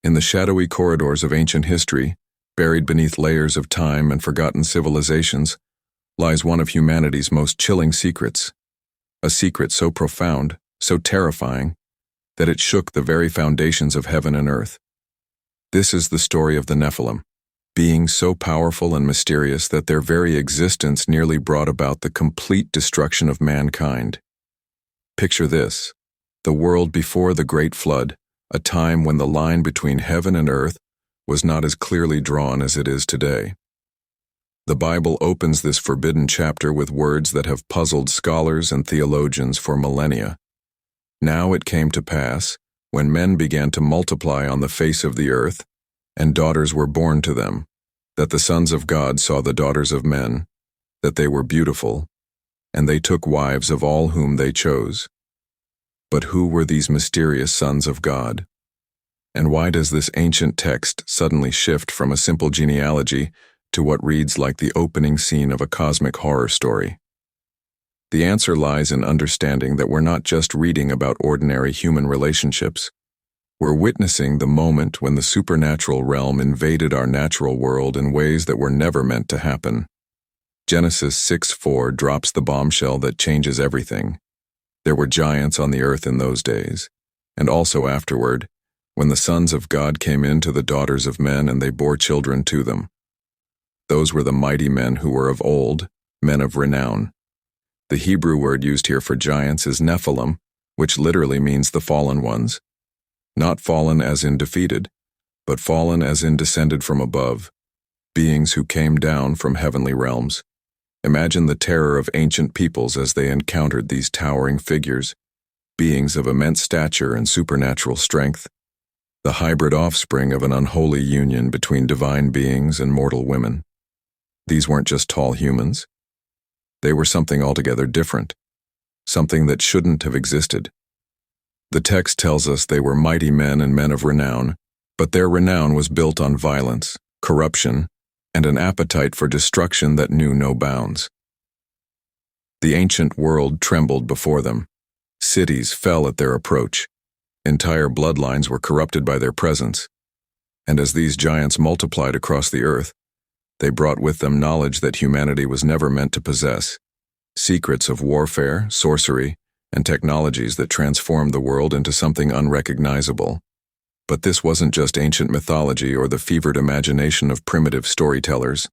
In the shadowy corridors of ancient history, buried beneath layers of time and forgotten civilizations, lies one of humanity's most chilling secrets. A secret so profound, so terrifying, that it shook the very foundations of heaven and earth. This is the story of the Nephilim, beings so powerful and mysterious that their very existence nearly brought about the complete destruction of mankind. Picture this: the world before the Great Flood, a time when the line between heaven and earth was not as clearly drawn as it is today. The Bible opens this forbidden chapter with words that have puzzled scholars and theologians for millennia. Now it came to pass, when men began to multiply on the face of the earth, and daughters were born to them, that the sons of God saw the daughters of men, that they were beautiful, and they took wives of all whom they chose. But who were these mysterious sons of God? And why does this ancient text suddenly shift from a simple genealogy to what reads like the opening scene of a cosmic horror story? The answer lies in understanding that we're not just reading about ordinary human relationships. We're witnessing the moment when the supernatural realm invaded our natural world in ways that were never meant to happen. Genesis 6:4 drops the bombshell that changes everything. There were giants on the earth in those days, and also afterward, when the sons of God came in to the daughters of men and they bore children to them. Those were the mighty men who were of old, men of renown. The Hebrew word used here for giants is Nephilim, which literally means the fallen ones. Not fallen as in defeated, but fallen as in descended from above, beings who came down from heavenly realms. Imagine the terror of ancient peoples as they encountered these towering figures, beings of immense stature and supernatural strength, the hybrid offspring of an unholy union between divine beings and mortal women. These weren't just tall humans. They were something altogether different, something that shouldn't have existed. The text tells us they were mighty men and men of renown, but their renown was built on violence, corruption, and an appetite for destruction that knew no bounds. The ancient world trembled before them. Cities fell at their approach. Entire bloodlines were corrupted by their presence. And as these giants multiplied across the earth, they brought with them knowledge that humanity was never meant to possess, secrets of warfare, sorcery, and technologies that transformed the world into something unrecognizable. But this wasn't just ancient mythology or the fevered imagination of primitive storytellers.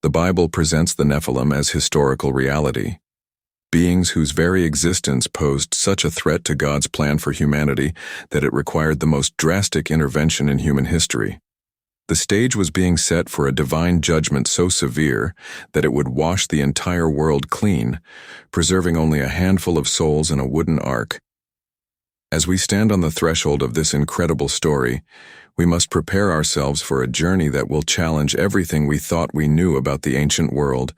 The Bible presents the Nephilim as historical reality, beings whose very existence posed such a threat to God's plan for humanity that it required the most drastic intervention in human history. The stage was being set for a divine judgment so severe that it would wash the entire world clean, preserving only a handful of souls in a wooden ark. As we stand on the threshold of this incredible story, we must prepare ourselves for a journey that will challenge everything we thought we knew about the ancient world,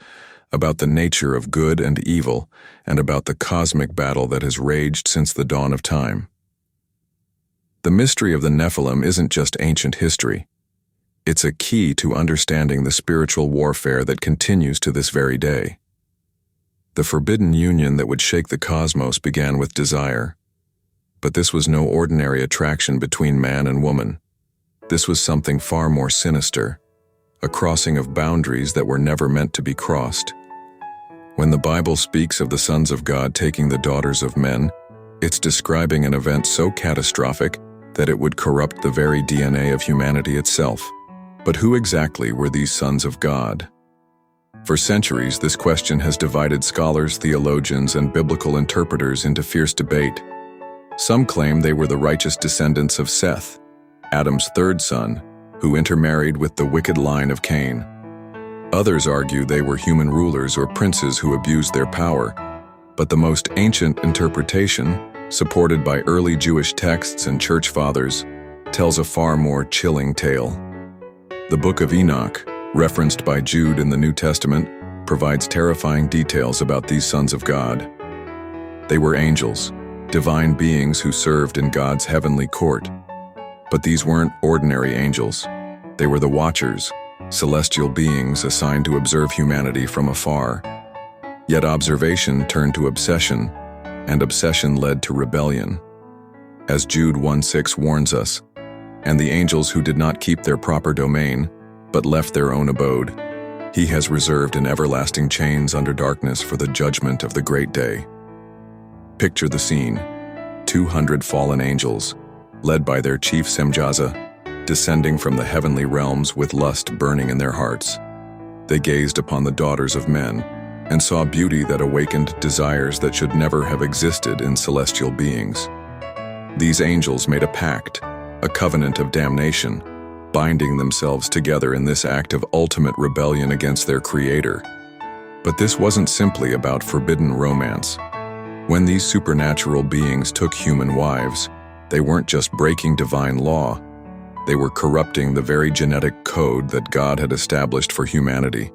about the nature of good and evil, and about the cosmic battle that has raged since the dawn of time. The mystery of the Nephilim isn't just ancient history. It's a key to understanding the spiritual warfare that continues to this very day. The forbidden union that would shake the cosmos began with desire. But this was no ordinary attraction between man and woman. This was something far more sinister, a crossing of boundaries that were never meant to be crossed. When the Bible speaks of the sons of God taking the daughters of men, it's describing an event so catastrophic that it would corrupt the very DNA of humanity itself. But who exactly were these sons of God? For centuries, this question has divided scholars, theologians, and biblical interpreters into fierce debate. Some claim they were the righteous descendants of Seth, Adam's third son, who intermarried with the wicked line of Cain. Others argue they were human rulers or princes who abused their power, but the most ancient interpretation, supported by early Jewish texts and church fathers, tells a far more chilling tale. The Book of Enoch, referenced by Jude in the New Testament, provides terrifying details about these sons of God. They were angels, divine beings who served in God's heavenly court. But these weren't ordinary angels. They were the Watchers, celestial beings assigned to observe humanity from afar. Yet observation turned to obsession, and obsession led to rebellion. As Jude 1:6 warns us, and the angels who did not keep their proper domain, but left their own abode. He has reserved in everlasting chains under darkness for the judgment of the great day. Picture the scene. 200 fallen angels, led by their chief Semjaza, descending from the heavenly realms with lust burning in their hearts. They gazed upon the daughters of men and saw beauty that awakened desires that should never have existed in celestial beings. These angels made a pact, a covenant of damnation, binding themselves together in this act of ultimate rebellion against their Creator. But this wasn't simply about forbidden romance. When these supernatural beings took human wives, they weren't just breaking divine law, they were corrupting the very genetic code that God had established for humanity.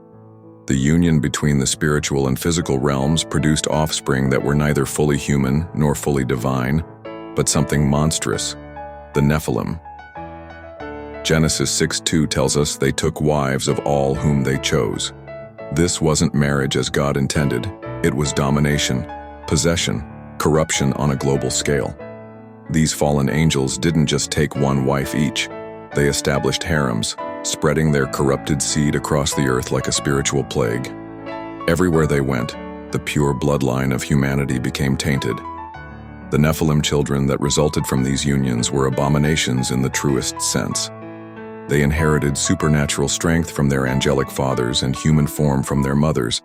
The union between the spiritual and physical realms produced offspring that were neither fully human nor fully divine, but something monstrous, the Nephilim. Genesis 6:2 tells us they took wives of all whom they chose. This wasn't marriage as God intended, it was domination, possession, corruption on a global scale. These fallen angels didn't just take one wife each, they established harems, spreading their corrupted seed across the earth like a spiritual plague. Everywhere they went, the pure bloodline of humanity became tainted. The Nephilim children that resulted from these unions were abominations in the truest sense. They inherited supernatural strength from their angelic fathers and human form from their mothers,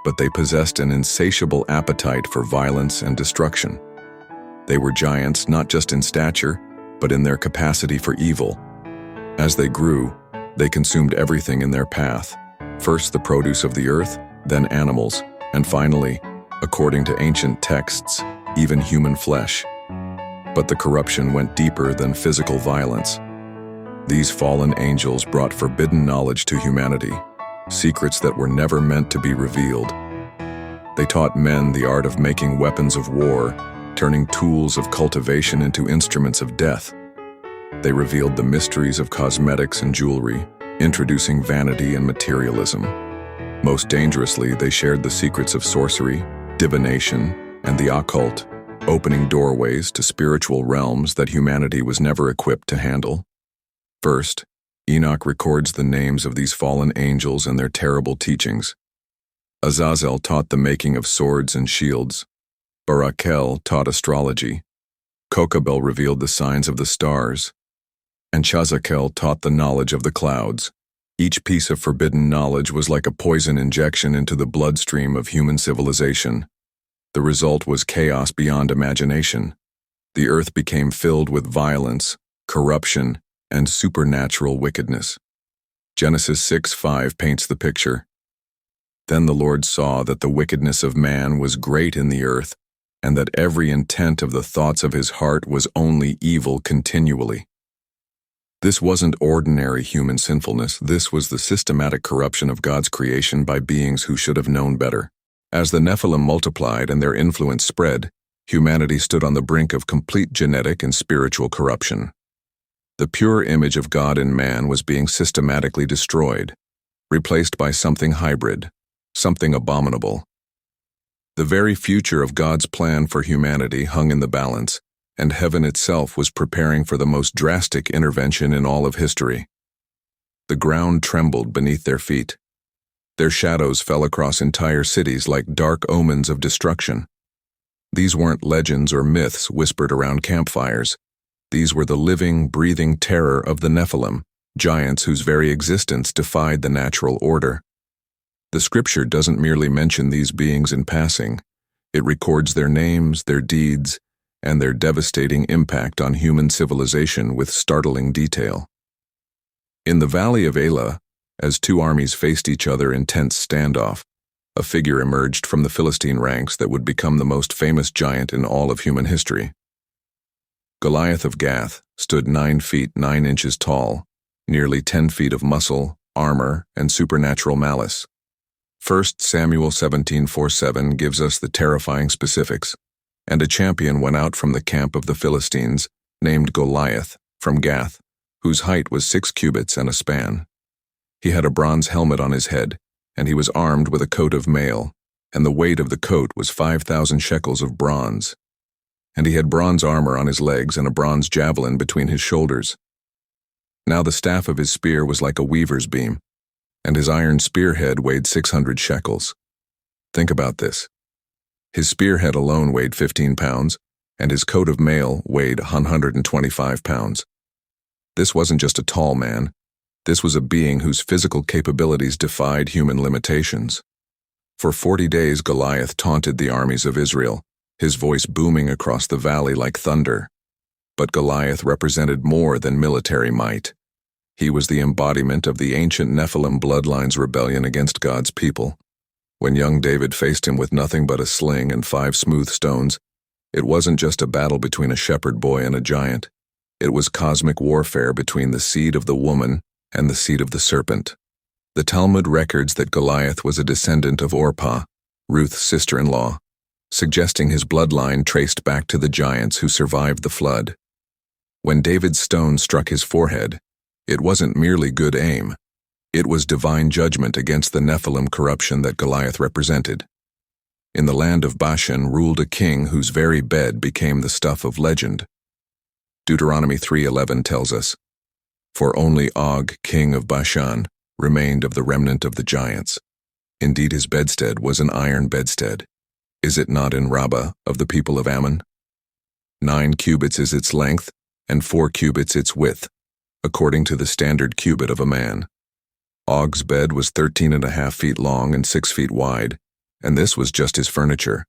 but they possessed an insatiable appetite for violence and destruction. They were giants not just in stature, but in their capacity for evil. As they grew, they consumed everything in their path, first the produce of the earth, then animals, and finally, according to ancient texts, even human flesh. But the corruption went deeper than physical violence. These fallen angels brought forbidden knowledge to humanity, secrets that were never meant to be revealed. They taught men the art of making weapons of war, turning tools of cultivation into instruments of death. They revealed the mysteries of cosmetics and jewelry, introducing vanity and materialism. Most dangerously, they shared the secrets of sorcery, divination, and the occult, opening doorways to spiritual realms that humanity was never equipped to handle. First, Enoch records the names of these fallen angels and their terrible teachings. Azazel taught the making of swords and shields. Barakel taught astrology. Kokabel revealed the signs of the stars. And Chazakel taught the knowledge of the clouds. Each piece of forbidden knowledge was like a poison injection into the bloodstream of human civilization. The result was chaos beyond imagination. The earth became filled with violence, corruption, and supernatural wickedness. Genesis 6:5 paints the picture. Then the Lord saw that the wickedness of man was great in the earth, and that every intent of the thoughts of his heart was only evil continually. This wasn't ordinary human sinfulness, this was the systematic corruption of God's creation by beings who should have known better. As the Nephilim multiplied and their influence spread, humanity stood on the brink of complete genetic and spiritual corruption. The pure image of God in man was being systematically destroyed, replaced by something hybrid, something abominable. The very future of God's plan for humanity hung in the balance, and heaven itself was preparing for the most drastic intervention in all of history. The ground trembled beneath their feet. Their shadows fell across entire cities like dark omens of destruction. These weren't legends or myths whispered around campfires. These were the living, breathing terror of the Nephilim, giants whose very existence defied the natural order. The scripture doesn't merely mention these beings in passing. It records their names, their deeds, and their devastating impact on human civilization with startling detail. In the Valley of Elah, as two armies faced each other in tense standoff, a figure emerged from the Philistine ranks that would become the most famous giant in all of human history. Goliath of Gath stood 9 feet 9 inches tall, nearly 10 feet of muscle, armor, and supernatural malice. 1 Samuel 17:4-7 gives us the terrifying specifics. And a champion went out from the camp of the Philistines, named Goliath, from Gath, whose height was 6 cubits and a span. He had a bronze helmet on his head, and he was armed with a coat of mail, and the weight of the coat was 5,000 shekels of bronze. And he had bronze armor on his legs and a bronze javelin between his shoulders. Now the staff of his spear was like a weaver's beam, and his iron spearhead weighed 600 shekels. Think about this. His spearhead alone weighed 15 pounds, and his coat of mail weighed 125 pounds. This wasn't just a tall man. This was a being whose physical capabilities defied human limitations. For 40 days Goliath taunted the armies of Israel, his voice booming across the valley like thunder. But Goliath represented more than military might. He was the embodiment of the ancient Nephilim bloodline's rebellion against God's people. When young David faced him with nothing but a sling and 5 smooth stones, it wasn't just a battle between a shepherd boy and a giant. It was cosmic warfare between the seed of the woman and the seed of the serpent. The Talmud records that Goliath was a descendant of Orpah, Ruth's sister-in-law, suggesting his bloodline traced back to the giants who survived the flood. When David's stone struck his forehead, it wasn't merely good aim. It was divine judgment against the Nephilim corruption that Goliath represented. In the land of Bashan ruled a king whose very bed became the stuff of legend. Deuteronomy 3:11 tells us, "For only Og, king of Bashan, remained of the remnant of the giants. Indeed his bedstead was an iron bedstead. Is it not in Rabbah of the people of Ammon? 9 cubits is its length, and 4 cubits its width, according to the standard cubit of a man. Og's bed was 13.5 feet long and 6 feet wide, and this was just his furniture.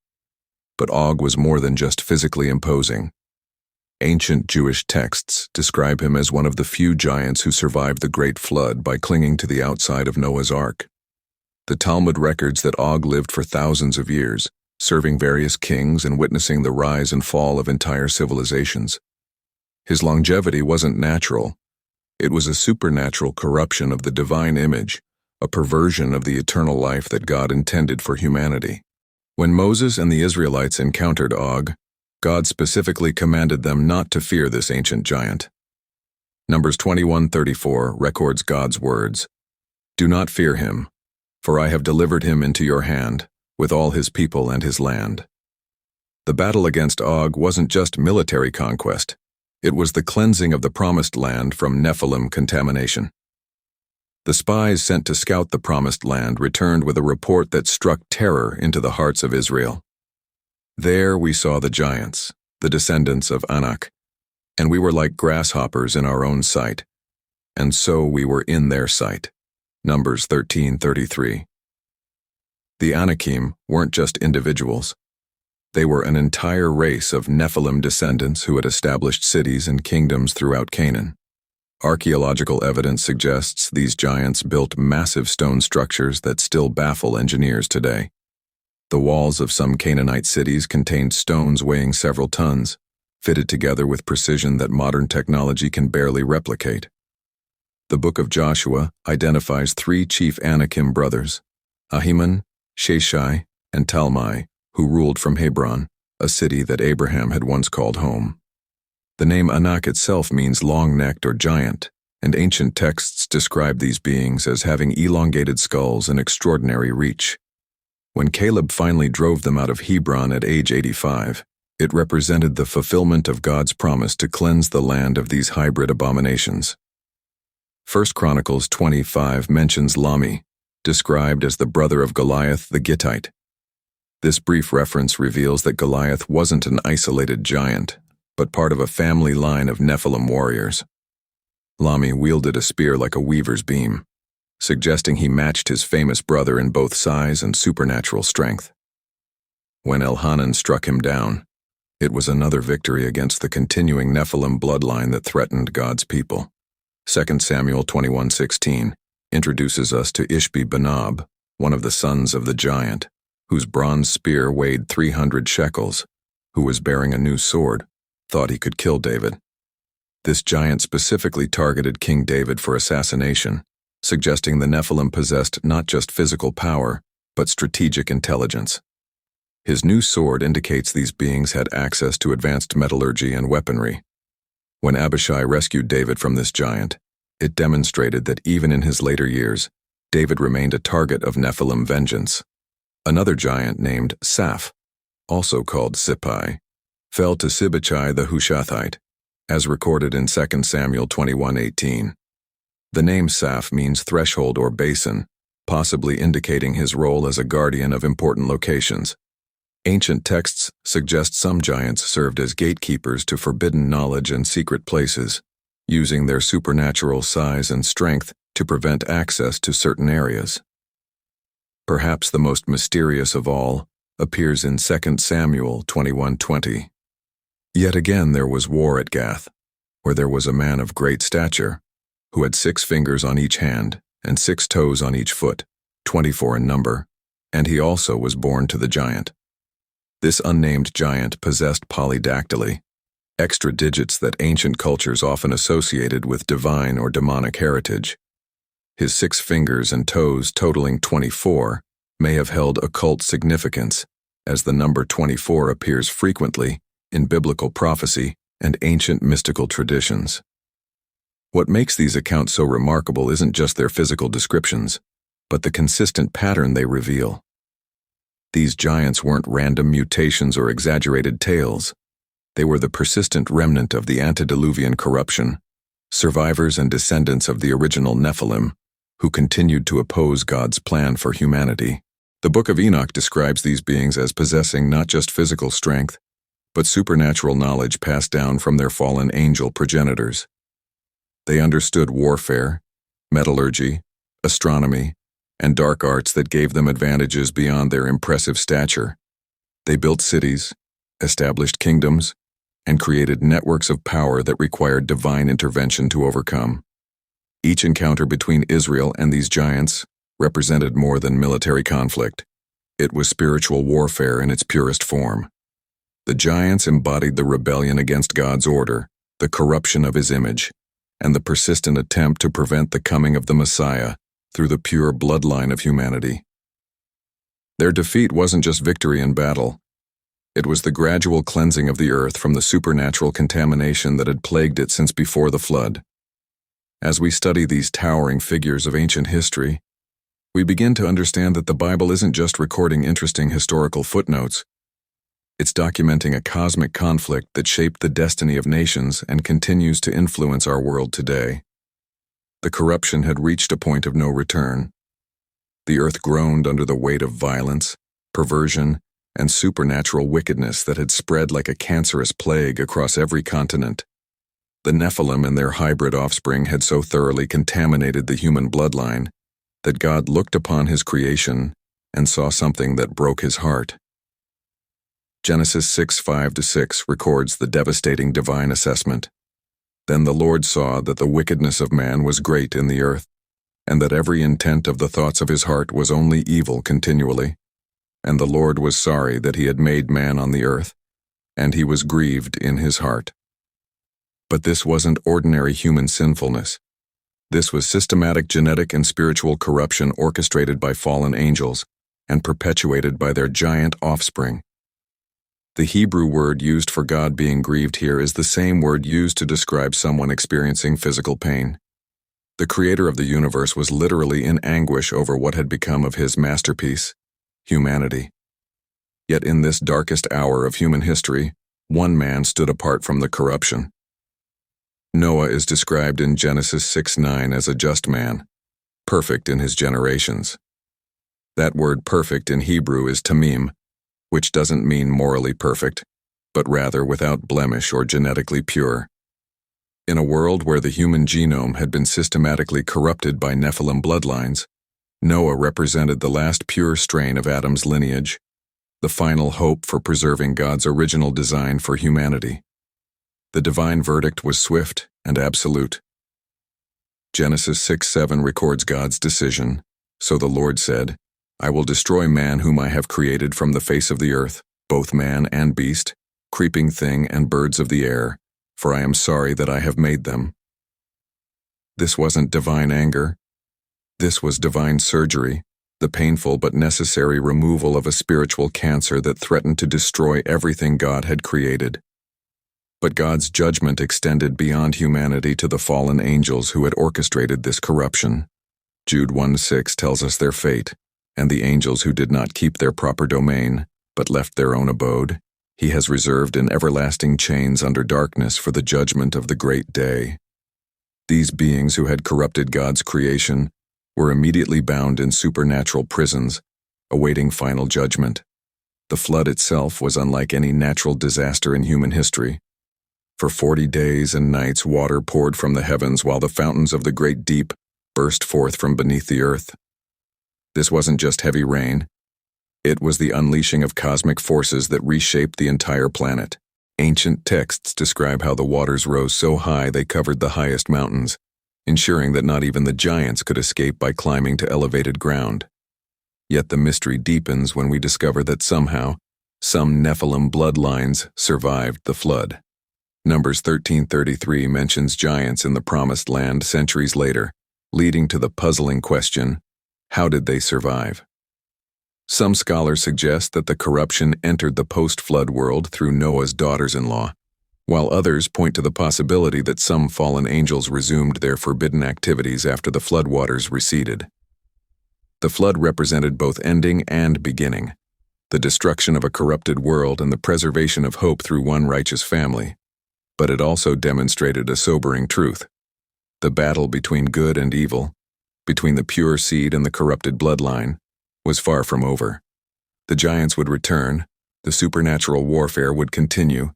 But Og was more than just physically imposing. Ancient Jewish texts describe him as one of the few giants who survived the Great Flood by clinging to the outside of Noah's Ark. The Talmud records that Og lived for thousands of years, serving various kings and witnessing the rise and fall of entire civilizations. His longevity wasn't natural. It was a supernatural corruption of the divine image, a perversion of the eternal life that God intended for humanity. When Moses and the Israelites encountered Og, God specifically commanded them not to fear this ancient giant. Numbers 21:34 records God's words, "Do not fear him, for I have delivered him into your hand, with all his people and his land." The battle against Og wasn't just military conquest. It was the cleansing of the promised land from Nephilim contamination. The spies sent to scout the promised land returned with a report that struck terror into the hearts of Israel. There we saw the giants, the descendants of Enoch, and we were like grasshoppers in our own sight, and so we were in their sight. Numbers 13:33. The Anakim weren't just individuals. They were an entire race of Nephilim descendants who had established cities and kingdoms throughout Canaan. Archaeological evidence suggests these giants built massive stone structures that still baffle engineers today. The walls of some Canaanite cities contained stones weighing several tons, fitted together with precision that modern technology can barely replicate. The Book of Joshua identifies 3 chief Anakim brothers, Ahiman, Sheshai, and Talmai, who ruled from Hebron, a city that Abraham had once called home. The name Anak itself means long-necked or giant, and ancient texts describe these beings as having elongated skulls and extraordinary reach. When Caleb finally drove them out of Hebron at age 85, it represented the fulfillment of God's promise to cleanse the land of these hybrid abominations. 1 Chronicles 25 mentions Lami, described as the brother of Goliath the Gittite. This brief reference reveals that Goliath wasn't an isolated giant, but part of a family line of Nephilim warriors. Lami wielded a spear like a weaver's beam, suggesting he matched his famous brother in both size and supernatural strength. When Elhanan struck him down, it was another victory against the continuing Nephilim bloodline that threatened God's people. 2 Samuel 21:16 introduces us to Ishbi-Benob, one of the sons of the giant, whose bronze spear weighed 300 shekels, who was bearing a new sword, thought he could kill David. This giant specifically targeted King David for assassination, suggesting the Nephilim possessed not just physical power, but strategic intelligence. His new sword indicates these beings had access to advanced metallurgy and weaponry. When Abishai rescued David from this giant, it demonstrated that even in his later years, David remained a target of Nephilim vengeance. Another giant named Saph, also called Sippai, fell to Sibbachai the Hushathite, as recorded in 2 Samuel 21:18. The name Saf means threshold or basin, possibly indicating his role as a guardian of important locations. Ancient texts suggest some giants served as gatekeepers to forbidden knowledge and secret places, using their supernatural size and strength to prevent access to certain areas. Perhaps the most mysterious of all appears in 2 Samuel 21:20. Yet again there was war at Gath, where there was a man of great stature, who had 6 fingers on each hand and 6 toes on each foot, 24 in number, and he also was born to the giant. This unnamed giant possessed polydactyly, extra digits that ancient cultures often associated with divine or demonic heritage. His 6 fingers and toes totaling 24 may have held occult significance, as the number 24 appears frequently in biblical prophecy and ancient mystical traditions. What makes these accounts so remarkable isn't just their physical descriptions, but the consistent pattern they reveal. These giants weren't random mutations or exaggerated tales. They were the persistent remnant of the antediluvian corruption, survivors and descendants of the original Nephilim, who continued to oppose God's plan for humanity. The Book of Enoch describes these beings as possessing not just physical strength, but supernatural knowledge passed down from their fallen angel progenitors. They understood warfare, metallurgy, astronomy, and dark arts that gave them advantages beyond their impressive stature. They built cities, established kingdoms, and created networks of power that required divine intervention to overcome. Each encounter between Israel and these giants represented more than military conflict. It was spiritual warfare in its purest form. The giants embodied the rebellion against God's order, the corruption of his image, and the persistent attempt to prevent the coming of the Messiah through the pure bloodline of humanity. Their defeat wasn't just victory in battle. It was the gradual cleansing of the earth from the supernatural contamination that had plagued it since before the flood. As we study these towering figures of ancient history, we begin to understand that the Bible isn't just recording interesting historical footnotes. It's documenting a cosmic conflict that shaped the destiny of nations and continues to influence our world today. The corruption had reached a point of no return. The earth groaned under the weight of violence, perversion, and supernatural wickedness that had spread like a cancerous plague across every continent. The Nephilim and their hybrid offspring had so thoroughly contaminated the human bloodline that God looked upon his creation and saw something that broke his heart. Genesis 6:5-6 records the devastating divine assessment. Then the Lord saw that the wickedness of man was great in the earth, and that every intent of the thoughts of his heart was only evil continually. And the Lord was sorry that he had made man on the earth, and he was grieved in his heart. But this wasn't ordinary human sinfulness. This was systematic genetic and spiritual corruption orchestrated by fallen angels and perpetuated by their giant offspring. The Hebrew word used for God being grieved here is the same word used to describe someone experiencing physical pain. The creator of the universe was literally in anguish over what had become of his masterpiece, humanity. Yet in this darkest hour of human history, one man stood apart from the corruption. Noah is described in Genesis 6:9 as a just man, perfect in his generations. That word perfect in Hebrew is tamim, which doesn't mean morally perfect, but rather without blemish or genetically pure. In a world where the human genome had been systematically corrupted by Nephilim bloodlines, Noah represented the last pure strain of Adam's lineage, the final hope for preserving God's original design for humanity. The divine verdict was swift and absolute. Genesis 6:7 records God's decision. So the Lord said, I will destroy man whom I have created from the face of the earth, both man and beast, creeping thing and birds of the air, for I am sorry that I have made them. This wasn't divine anger. This was divine surgery, the painful but necessary removal of a spiritual cancer that threatened to destroy everything God had created. But God's judgment extended beyond humanity to the fallen angels who had orchestrated this corruption. Jude 1:6 tells us their fate, and the angels who did not keep their proper domain, but left their own abode, he has reserved in everlasting chains under darkness for the judgment of the great day. These beings who had corrupted God's creation were immediately bound in supernatural prisons, awaiting final judgment. The flood itself was unlike any natural disaster in human history. For 40 days and nights water poured from the heavens while the fountains of the great deep burst forth from beneath the earth. This wasn't just heavy rain. It was the unleashing of cosmic forces that reshaped the entire planet. Ancient texts describe how the waters rose so high they covered the highest mountains, ensuring that not even the giants could escape by climbing to elevated ground. Yet the mystery deepens when we discover that somehow, some Nephilim bloodlines survived the flood. Numbers 13:33 mentions giants in the Promised Land centuries later, leading to the puzzling question, how did they survive? Some scholars suggest that the corruption entered the post-flood world through Noah's daughters-in-law, while others point to the possibility that some fallen angels resumed their forbidden activities after the floodwaters receded. The flood represented both ending and beginning, the destruction of a corrupted world and the preservation of hope through one righteous family. But it also demonstrated a sobering truth. The battle between good and evil, between the pure seed and the corrupted bloodline, was far from over. The giants would return, the supernatural warfare would continue,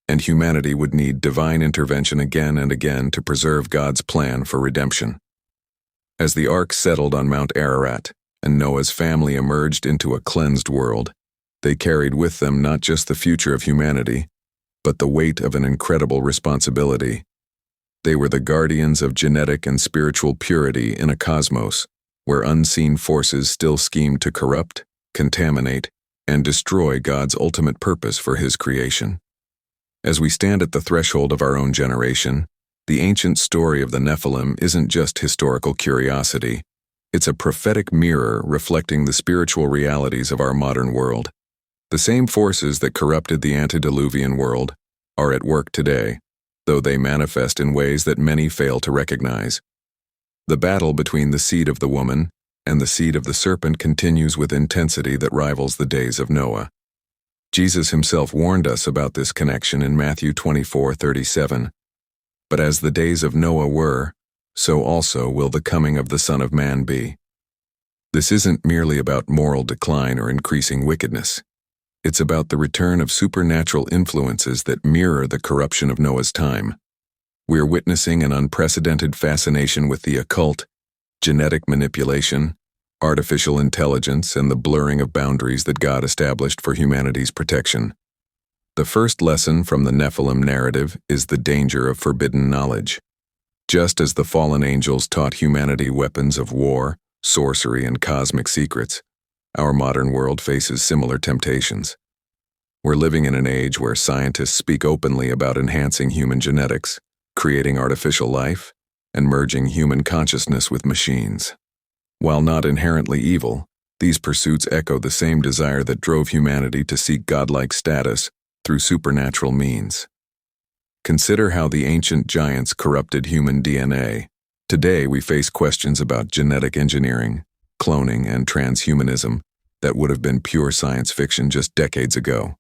and humanity would need divine intervention again and again to preserve God's plan for redemption. As the ark settled on Mount Ararat and Noah's family emerged into a cleansed world, they carried with them not just the future of humanity, but the weight of an incredible responsibility. They were the guardians of genetic and spiritual purity in a cosmos where unseen forces still schemed to corrupt, contaminate, and destroy God's ultimate purpose for His creation. As we stand at the threshold of our own generation, the ancient story of the Nephilim isn't just historical curiosity. It's a prophetic mirror reflecting the spiritual realities of our modern world. The same forces that corrupted the antediluvian world are at work today, though they manifest in ways that many fail to recognize. The battle between the seed of the woman and the seed of the serpent continues with intensity that rivals the days of Noah. Jesus himself warned us about this connection in Matthew 24:37. But as the days of Noah were, so also will the coming of the Son of Man be. This isn't merely about moral decline or increasing wickedness. It's about the return of supernatural influences that mirror the corruption of Noah's time. We're witnessing an unprecedented fascination with the occult, genetic manipulation, artificial intelligence, and the blurring of boundaries that God established for humanity's protection. The first lesson from the Nephilim narrative is the danger of forbidden knowledge. Just as the fallen angels taught humanity weapons of war, sorcery, and cosmic secrets, our modern world faces similar temptations. We're living in an age where scientists speak openly about enhancing human genetics, creating artificial life, and merging human consciousness with machines. While not inherently evil, these pursuits echo the same desire that drove humanity to seek godlike status through supernatural means. Consider how the ancient giants corrupted human DNA. Today we face questions about genetic engineering, cloning, and transhumanism that would have been pure science fiction just decades ago.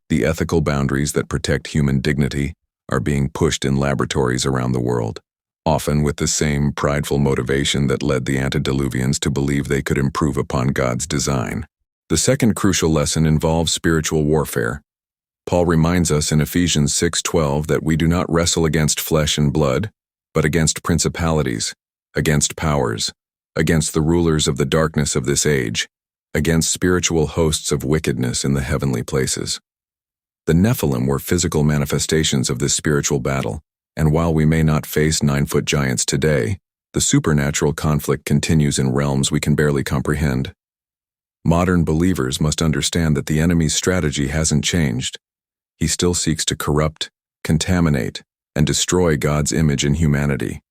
The ethical boundaries that protect human dignity are being pushed in laboratories around the world, often with the same prideful motivation that led the antediluvians to believe they could improve upon God's design. The second crucial lesson involves spiritual warfare. Paul reminds us in Ephesians 6:12 that we do not wrestle against flesh and blood, but against principalities, against powers, against the rulers of the darkness of this age, against spiritual hosts of wickedness in the heavenly places. The Nephilim were physical manifestations of this spiritual battle, and while we may not face 9-foot giants today, the supernatural conflict continues in realms we can barely comprehend. Modern believers must understand that the enemy's strategy hasn't changed. He still seeks to corrupt, contaminate, and destroy God's image in humanity.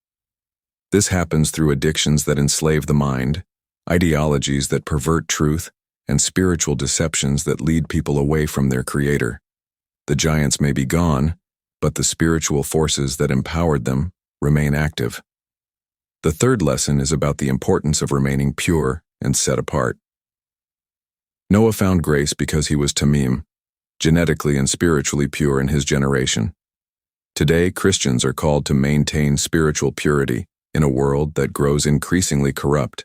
This happens through addictions that enslave the mind, ideologies that pervert truth, and spiritual deceptions that lead people away from their Creator. The giants may be gone, but the spiritual forces that empowered them remain active. The third lesson is about the importance of remaining pure and set apart. Noah found grace because he was tamim, genetically and spiritually pure in his generation. Today, Christians are called to maintain spiritual purity in a world that grows increasingly corrupt.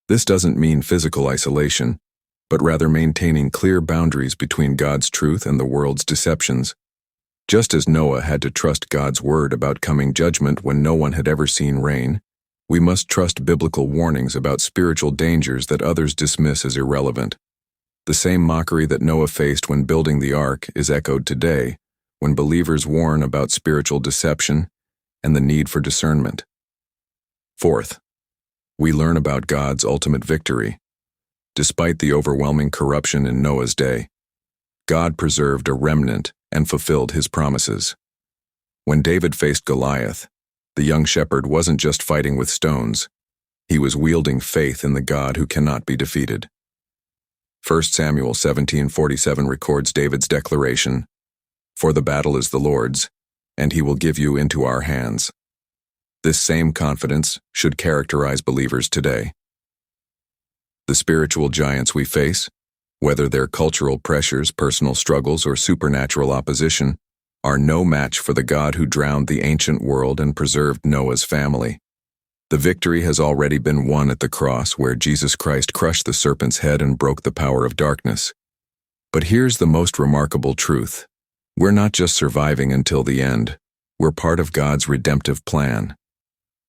This doesn't mean physical isolation, but rather maintaining clear boundaries between God's truth and the world's deceptions. Just as Noah had to trust God's word about coming judgment when no one had ever seen rain, we must trust biblical warnings about spiritual dangers that others dismiss as irrelevant. The same mockery that Noah faced when building the ark is echoed today, when believers warn about spiritual deception and the need for discernment. Fourth, we learn about God's ultimate victory. Despite the overwhelming corruption in Noah's day, God preserved a remnant and fulfilled his promises. When David faced Goliath, the young shepherd wasn't just fighting with stones, he was wielding faith in the God who cannot be defeated. 1 Samuel 17:47 records David's declaration, "For the battle is the Lord's, and he will give you into our hands." This same confidence should characterize believers today. The spiritual giants we face, whether they're cultural pressures, personal struggles, or supernatural opposition, are no match for the God who drowned the ancient world and preserved Noah's family. The victory has already been won at the cross, where Jesus Christ crushed the serpent's head and broke the power of darkness. But here's the most remarkable truth. We're not just surviving until the end, we're part of God's redemptive plan.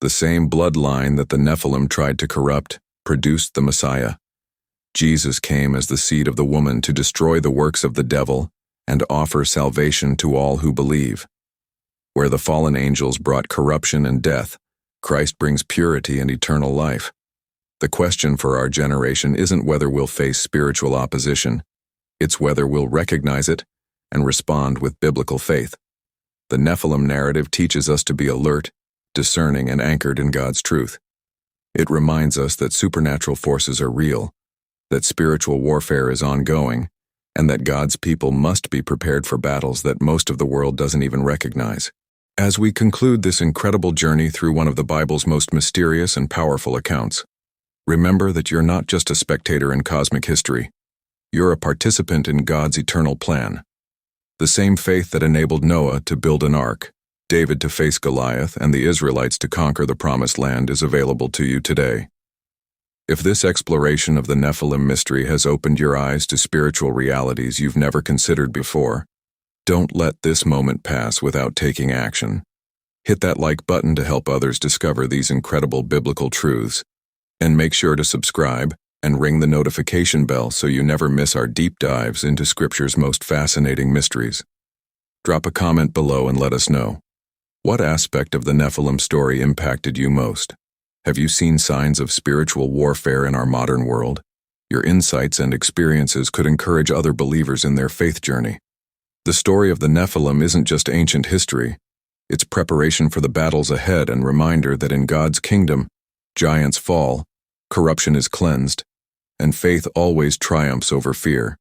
The same bloodline that the Nephilim tried to corrupt produced the Messiah. Jesus came as the seed of the woman to destroy the works of the devil and offer salvation to all who believe. Where the fallen angels brought corruption and death, Christ brings purity and eternal life. The question for our generation isn't whether we'll face spiritual opposition, it's whether we'll recognize it and respond with biblical faith. The Nephilim narrative teaches us to be alert, discerning, and anchored in God's truth. It reminds us that supernatural forces are real, that spiritual warfare is ongoing, and that God's people must be prepared for battles that most of the world doesn't even recognize. As we conclude this incredible journey through one of the Bible's most mysterious and powerful accounts, remember that you're not just a spectator in cosmic history. You're a participant in God's eternal plan. The same faith that enabled Noah to build an ark, David to face Goliath, and the Israelites to conquer the Promised Land is available to you today. If this exploration of the Nephilim mystery has opened your eyes to spiritual realities you've never considered before, don't let this moment pass without taking action. Hit that like button to help others discover these incredible biblical truths, and make sure to subscribe and ring the notification bell so you never miss our deep dives into Scripture's most fascinating mysteries. Drop a comment below and let us know. What aspect of the Nephilim story impacted you most? Have you seen signs of spiritual warfare in our modern world? Your insights and experiences could encourage other believers in their faith journey. The story of the Nephilim isn't just ancient history, it's preparation for the battles ahead and reminder that in God's kingdom, giants fall, corruption is cleansed, and faith always triumphs over fear.